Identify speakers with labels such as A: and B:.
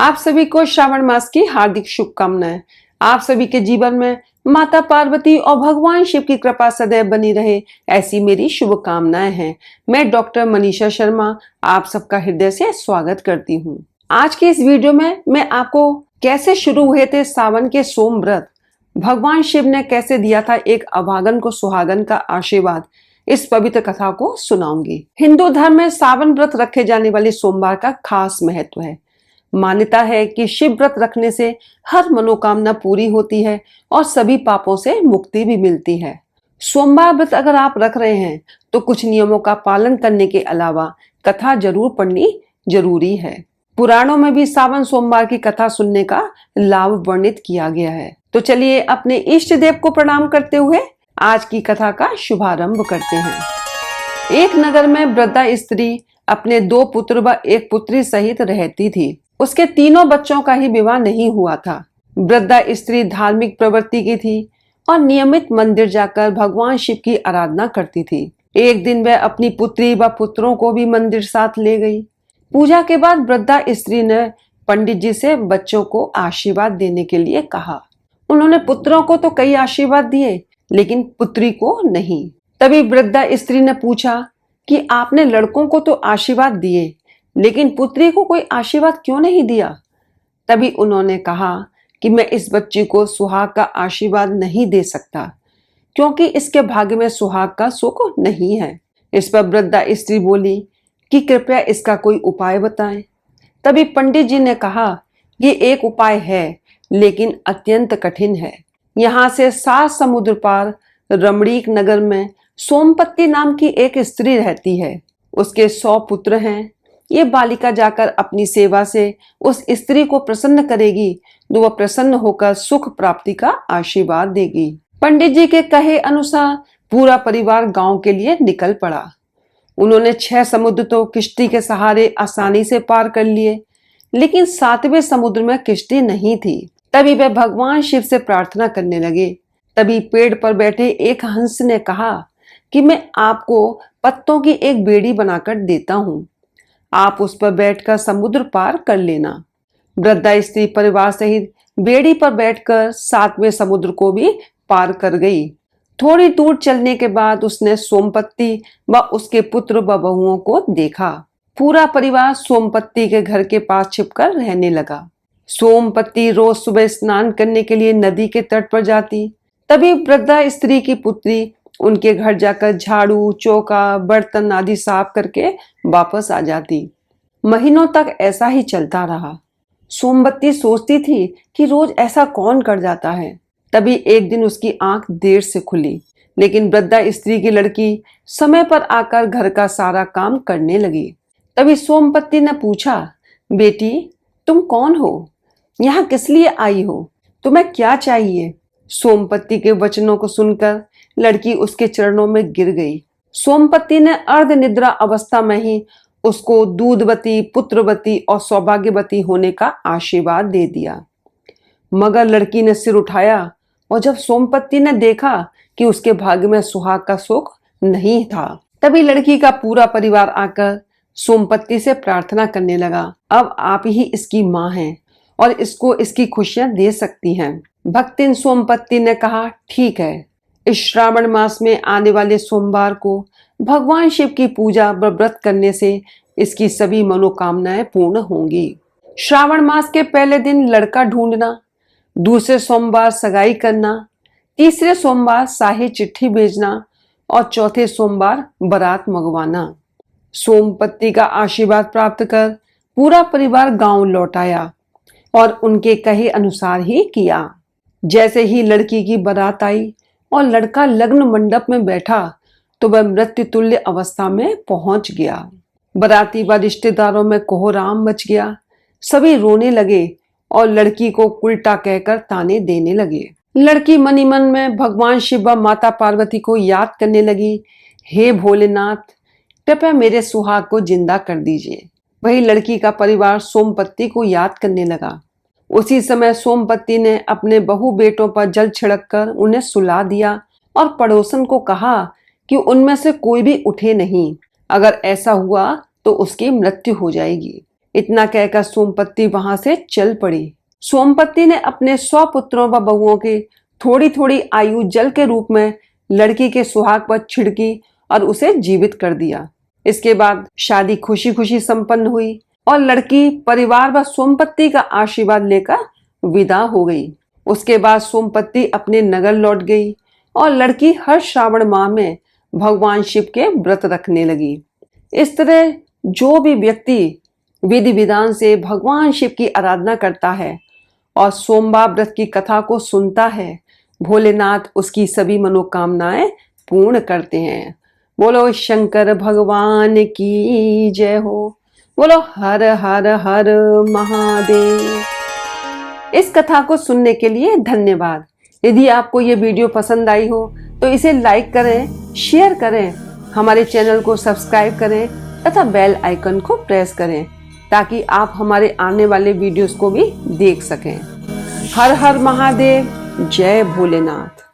A: आप सभी को श्रावण मास की हार्दिक शुभकामनाएं। आप सभी के जीवन में माता पार्वती और भगवान शिव की कृपा सदैव बनी रहे, ऐसी मेरी शुभकामनाएं हैं। मैं डॉक्टर मनीषा शर्मा आप सबका हृदय से स्वागत करती हूँ। आज के इस वीडियो में मैं आपको कैसे शुरू हुए थे सावन के सोम व्रत, भगवान शिव ने कैसे दिया था एक अभागन को सुहागन का आशीर्वाद, इस पवित्र कथा को सुनाऊंगी। हिंदू धर्म में सावन व्रत रखे जाने वाले सोमवार का खास महत्व है। मान्यता है कि शिव व्रत रखने से हर मनोकामना पूरी होती है और सभी पापों से मुक्ति भी मिलती है। सोमवार व्रत अगर आप रख रहे हैं तो कुछ नियमों का पालन करने के अलावा कथा जरूर पढ़नी जरूरी है। पुराणों में भी सावन सोमवार की कथा सुनने का लाभ वर्णित किया गया है। तो चलिए अपने इष्ट देव को प्रणाम करते हुए आज की कथा का शुभारंभ करते हैं। एक नगर में वृद्धा स्त्री अपने 2 पुत्र व 1 पुत्री सहित रहती थी। उसके तीनों बच्चों का ही विवाह नहीं हुआ था। वृद्धा स्त्री धार्मिक प्रवृत्ति की थी और नियमित मंदिर जाकर भगवान शिव की आराधना करती थी। एक दिन वह अपनी पुत्री व पुत्रों को भी मंदिर साथ ले गई। पूजा के बाद वृद्धा स्त्री ने पंडित जी से बच्चों को आशीर्वाद देने के लिए कहा। उन्होंने पुत्रों को तो कई आशीर्वाद दिए, लेकिन पुत्री को नहीं। तभी वृद्धा स्त्री ने पूछा कि आपने लड़कों को तो आशीर्वाद दिए, लेकिन पुत्री को कोई आशीर्वाद क्यों नहीं दिया? तभी उन्होंने कहा कि मैं इस बच्ची को सुहाग का आशीर्वाद नहीं दे सकता, क्योंकि इसके भाग्य में सुहाग का सुख नहीं है। इस पर वृद्धा स्त्री बोली कि कृपया इसका कोई उपाय बताएं। तभी पंडित जी ने कहा कि एक उपाय है, लेकिन अत्यंत कठिन है। यहाँ से 7 समुद्र पार रमणीक नगर में सोमपत्ती नाम की एक स्त्री रहती है। उसके 100 पुत्र हैं। ये बालिका जाकर अपनी सेवा से उस स्त्री को प्रसन्न करेगी तो वह प्रसन्न होकर सुख प्राप्ति का आशीर्वाद देगी। पंडित जी के कहे अनुसार पूरा परिवार गांव के लिए निकल पड़ा। उन्होंने 6 समुद्र तो किश्ती के सहारे आसानी से पार कर लिए, लेकिन 7वें समुद्र में किश्ती नहीं थी। तभी वे भगवान शिव से प्रार्थना करने लगे। तभी पेड़ पर बैठे एक हंस ने कहा कि मैं आपको पत्तों की एक बेड़ी बनाकर देता हूँ, आप उस पर बैठकर समुद्र पार कर लेना। वृद्धा स्त्री परिवार सहित बेड़ी पर बैठकर 7वें समुद्र को भी पार कर गई। थोड़ी दूर चलने के बाद उसने सोमपत्ती व उसके पुत्र व बहुओं को देखा। पूरा परिवार सोमपत्ती के घर के पास छिपकर रहने लगा। सोमपत्ती रोज सुबह स्नान करने के लिए नदी के तट पर जाती। तभी वृद्धा स्त्री की पुत्री उनके घर जाकर झाड़ू, चौका, बर्तन आदि साफ करके वापस आ जाती। महीनों तक ऐसा ही चलता रहा। सोमपत्ती सोचती थी कि रोज ऐसा कौन कर जाता है। तभी एक दिन उसकी आंख देर से खुली, लेकिन वृद्धा स्त्री की लड़की समय पर आकर घर का सारा काम करने लगी। तभी सोमपत्ती ने पूछा, बेटी तुम कौन हो? यहाँ किस लिए आई हो? तुम्हें क्या चाहिए? सोमपत्ती के वचनों को सुनकर लड़की उसके चरणों में गिर गई। सोमपत्ती ने अर्ध निद्रा अवस्था में ही उसको दूधवती, पुत्रवती और सौभाग्यवती होने का आशीर्वाद दे दिया। मगर लड़की ने सिर उठाया और जब सोमपत्ती ने देखा कि उसके भाग्य में सुहाग का सुख नहीं था, तभी लड़की का पूरा परिवार आकर सोमपत्ती से प्रार्थना करने लगा, अब आप ही इसकी माँ हैं और इसको इसकी खुशियां दे सकती हैं। भक्तिन सोमपत्ती ने कहा, ठीक है, इस श्रावण मास में आने वाले सोमवार को भगवान शिव की पूजा व व्रत करने से इसकी सभी मनोकामनाएं पूर्ण होंगी। श्रावण मास के पहले दिन लड़का ढूंढना, दूसरे सोमवार सगाई करना, तीसरे सोमवार शाही चिट्ठी भेजना और चौथे सोमवार बारात मंगवाना। सोमपत्ती का आशीर्वाद प्राप्त कर पूरा परिवार गांव लौट आया और उनके कहे अनुसार ही किया। जैसे ही लड़की की बारात आई और लड़का लग्न मंडप में बैठा तो वह मृत्यु तुल्य अवस्था में पहुंच गया। बाराती व रिश्तेदारों में कोहराम मच गया। सभी रोने लगे और लड़की को उल्टा कहकर ताने देने लगे। लड़की मनी मन में भगवान शिव व माता पार्वती को याद करने लगी, हे भोलेनाथ, कृपया मेरे सुहाग को जिंदा कर दीजिए। वही लड़की का परिवार सोमपत्ती को याद करने लगा। उसी समय सोमपत्ती ने अपने बहु बेटों पर जल छिड़ककर उन्हें सुला दिया और पड़ोसन को कहा कि उनमें से कोई भी उठे नहीं, अगर ऐसा हुआ तो उसकी मृत्यु हो जाएगी। इतना कहकर सोमपत्ती वहां से चल पड़ी। सोमपत्ती ने अपने 100 पुत्रों व बहुओं की थोड़ी थोड़ी आयु जल के रूप में लड़की के सुहाग पर छिड़की और उसे जीवित कर दिया। इसके बाद शादी खुशी खुशी संपन्न हुई और लड़की परिवार व सोमपत्ती का आशीर्वाद लेकर विदा हो गई। उसके बाद सोमपत्ती अपने नगर लौट गई और लड़की हर श्रावण माह में भगवान शिव के व्रत रखने लगी। इस तरह जो भी व्यक्ति विधि विधान से भगवान शिव की आराधना करता है और सोमवार व्रत की कथा को सुनता है, भोलेनाथ उसकी सभी मनोकामनाएं पूर्ण करते हैं। बोलो शंकर भगवान की जय हो। बोलो हर हर हर महादेव। इस कथा को सुनने के लिए धन्यवाद। यदि आपको ये वीडियो पसंद आई हो तो इसे लाइक करें, शेयर करें, हमारे चैनल को सब्सक्राइब करें तथा बेल आइकन को प्रेस करें ताकि आप हमारे आने वाले वीडियोस को भी देख सकें। हर हर महादेव, जय भोलेनाथ।